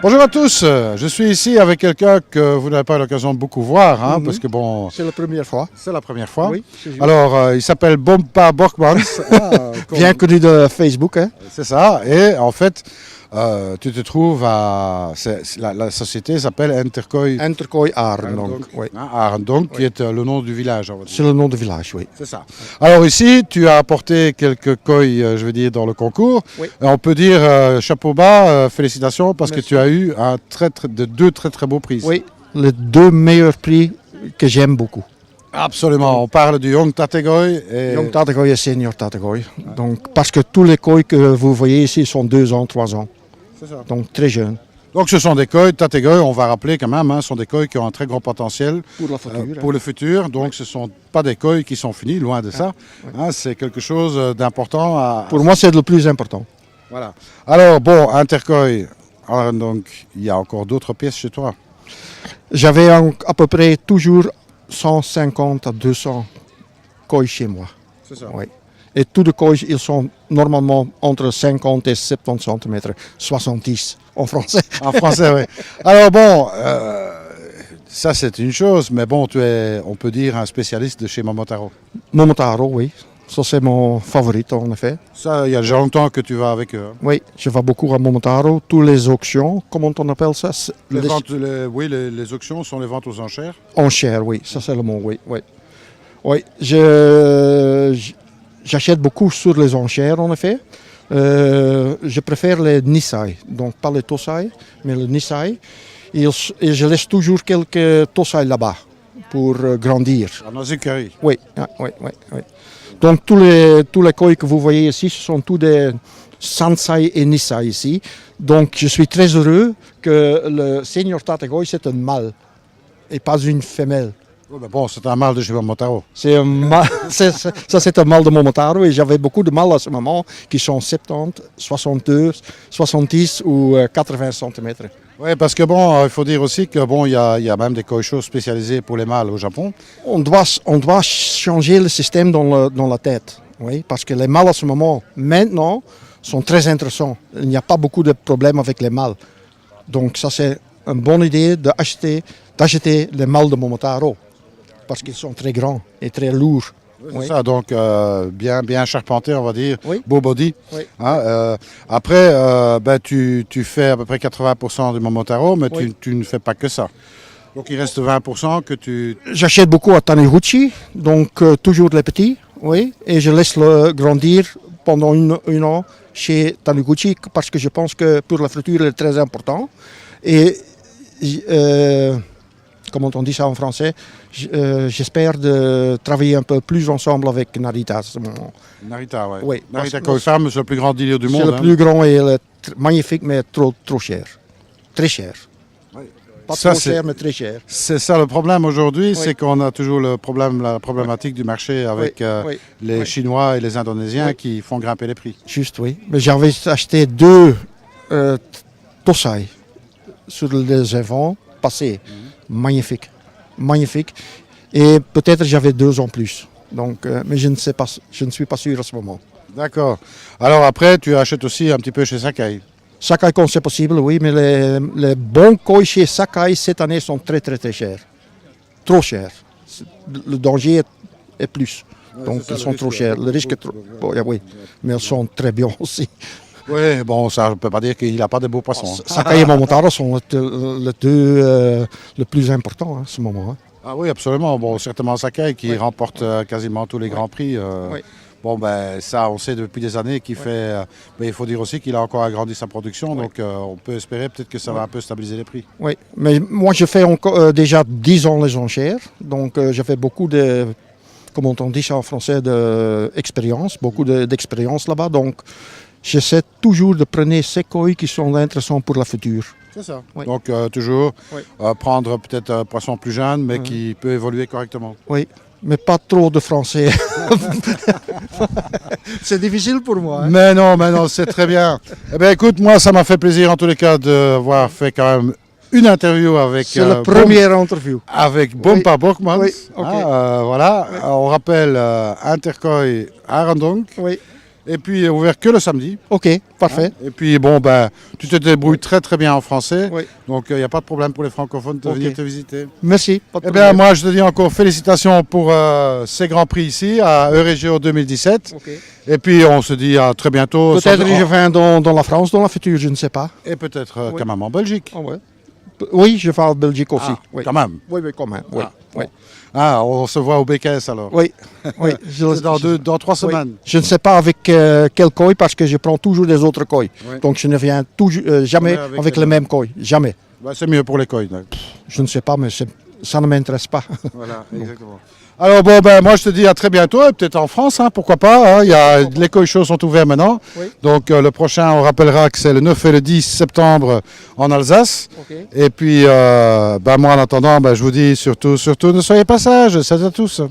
Bonjour à tous, je suis ici avec quelqu'un que vous n'avez pas l'occasion de beaucoup voir, hein, parce que bon... C'est la première fois. C'est la première fois. Oui, c'est juste. Alors, il s'appelle Bompa Borkmans, Bien connu de Facebook. Hein. c'est ça, et en fait, tu te trouves à... La société s'appelle Interkooi Interkooi Arendonk. Arendonk, Oui. hein, Arendonk, qui est le nom du village, on va dire. C'est le nom du village, oui. C'est ça. Alors ici, tu as apporté quelques koi, je veux dire, dans le concours. Oui. Et on peut dire chapeau bas, félicitations, parce Merci. que tu as eu deux très beaux prix. Oui, les deux meilleurs prix que j'aime beaucoup. Absolument. On parle du Young Tategooi et Young Tategooi et Senior Tategooi. Donc, parce que tous les koi que vous voyez ici sont 2 ans, 3 ans. c'est ça. Donc, très jeunes. Donc ce sont des koi Tategooi, on va rappeler quand même, hein, sont des koi qui ont un très grand potentiel Pour la future. pour le futur. Donc ce ne sont pas des koi qui sont finis, loin de ça. Hein, c'est quelque chose d'important à... Pour moi, c'est le plus important. Voilà. Alors bon, Interkooi, donc il y a encore d'autres pièces chez toi. J'avais à peu près toujours 150 à 200 koi chez moi. C'est ça. Oui. Et tous les koi, ils sont normalement entre 50 et 70 cm, 70 en français. En français, oui. Alors bon, ça c'est une chose, mais bon, tu es, on peut dire, un spécialiste de chez Momotaro. Momotaro, oui. Ça, c'est mon favori, en effet. Ça, il y a déjà longtemps que tu vas avec eux. Hein. Oui, je vais beaucoup à Momotaro. Tous les auctions, comment on appelle ça? Oui, les auctions sont les ventes aux enchères. Enchères, oui. Ça, c'est le mot, oui. Oui, oui. J'achète beaucoup sur les enchères, en effet. Je préfère les Nisai, donc pas les Tosai, mais les Nisai. Et je laisse toujours quelques Tosai là-bas pour grandir. En Azukari. Oui, oui, oui, oui. Donc tous les koi que vous voyez ici, ce sont tous des Sansai et Nisai ici. Donc je suis très heureux que le Senior Tategooi c'est un mâle et pas une femelle. Oui, mais bon, c'est un mâle de chez Momotaro. C'est un mâle, ça c'est un mâle de Momotaro et j'avais beaucoup de mâles à ce moment qui sont 70, 62, 70 ou 80 cm. Oui, parce que bon, il faut dire aussi que bon, il y a même des koishos spécialisés pour les mâles au Japon. On doit changer le système dans la tête, oui, parce que les mâles à ce moment, maintenant, sont très intéressants. Il n'y a pas beaucoup de problèmes avec les mâles. Donc ça c'est une bonne idée d'acheter les mâles de Momotaro, parce qu'ils sont très grands et très lourds. C'est ça, donc bien charpenté, on va dire, Oui. beau body. Oui. Hein, après, tu fais à peu près 80% du Momotaro, mais Oui. tu ne fais pas que ça. Donc il reste 20% que tu... J'achète beaucoup à Taniguchi, donc toujours les petits, oui, et je laisse le grandir pendant un an chez Taniguchi parce que je pense que pour la future, il est très important. Et comment on dit ça en français, j'espère de travailler un peu plus ensemble avec Narita à ce moment. Narita, ouais. Oui, Narita parce- Koi-Farm, c'est le plus grand dealer du C'est monde. le plus grand et magnifique, mais trop cher. Très cher. Oui. Pas Ça, trop c'est- cher, mais très cher. C'est ça le problème aujourd'hui, Oui. c'est qu'on a toujours la problématique du marché avec Oui, oui, les oui. Chinois et les Indonésiens Oui. qui font grimper les prix. Juste, oui. Mais j'avais acheté 2 Tosai sur les événements passés. Magnifique. Magnifique. Et peut-être j'avais 2 en plus. Donc, mais je ne sais pas, je ne suis pas sûr à ce moment. D'accord. Alors après, tu achètes aussi un petit peu chez Sakai. Sakai quand c'est possible, oui, mais les bons koi chez Sakai cette année sont très chers. Trop chers. Le danger est plus. Donc c'est ça, ils le sont risque, trop chers. Le risque est trop. Bon, oui, mais ils sont très bien aussi. Oui, bon, ça, je ne peux pas dire qu'il n'a pas de beaux poissons. hein. Sakai et Momotaro sont les deux le plus importants à ce moment. Hein. Ah oui, absolument. Bon, certainement Sakai qui remporte quasiment tous les grands prix. Oui. Bon, ben ça, on sait depuis des années qu'il fait. Mais il faut dire aussi qu'il a encore agrandi sa production, donc on peut espérer peut-être que ça va un peu stabiliser les prix. Oui, mais moi je fais encore, déjà 10 ans les enchères, donc je fais beaucoup de, comment on dit ça en français, d'expérience, beaucoup d'expérience là-bas, donc j'essaie toujours de prendre ces koi qui sont intéressants pour la future. C'est ça. Oui. Donc toujours Oui. prendre peut-être un poisson plus jeune, mais qui peut évoluer correctement. Oui, mais pas trop de français. C'est difficile pour moi. Hein. Mais non, c'est très bien. Eh bien, écoute, moi, ça m'a fait plaisir en tous les cas d'avoir fait quand même une interview avec... C'est la première interview. Avec Bompa Borkmans. Oui, ok. Voilà, on rappelle Interkooi Arendonk. Oui. Et puis ouvert que le samedi. Ok, parfait. Et puis bon, ben, tu te débrouilles très très bien en français. Oui. Donc il n'y a pas de problème pour les francophones de Ok. venir te visiter. Merci. Pas de Eh bien, problème. moi je te dis encore félicitations pour ces grands prix ici à Euregio 2017. Ok. Et puis on se dit à très bientôt. Peut-être Sans- que je viens dans la France dans le futur, je ne sais pas. Et peut-être Oui. quand même en Belgique. Ah ouais. Oui, je parle Belgique aussi. Ah, Oui. quand même. Oui, oui, quand même. Oui. Ah, Oui. Ah, on se voit au BKS alors. Oui. Oui. C'est dans 3 Oui. semaines. Je ne sais pas avec quel koi parce que je prends toujours des autres koi. Oui. Donc je ne viens jamais Jamais avec, avec le les même koi. Jamais. Ben, c'est mieux pour les coins. Je ne sais pas, mais ça ne m'intéresse pas. Voilà, exactement. Alors bon, ben moi je te dis à très bientôt, et peut-être en France, hein, pourquoi pas. Hein, les coins chauds sont ouverts maintenant. Oui. Donc le prochain, on rappellera que c'est le 9 et le 10 septembre en Alsace. Ok. Et puis, ben moi en attendant, ben, je vous dis surtout, ne soyez pas sages. Salut à tous.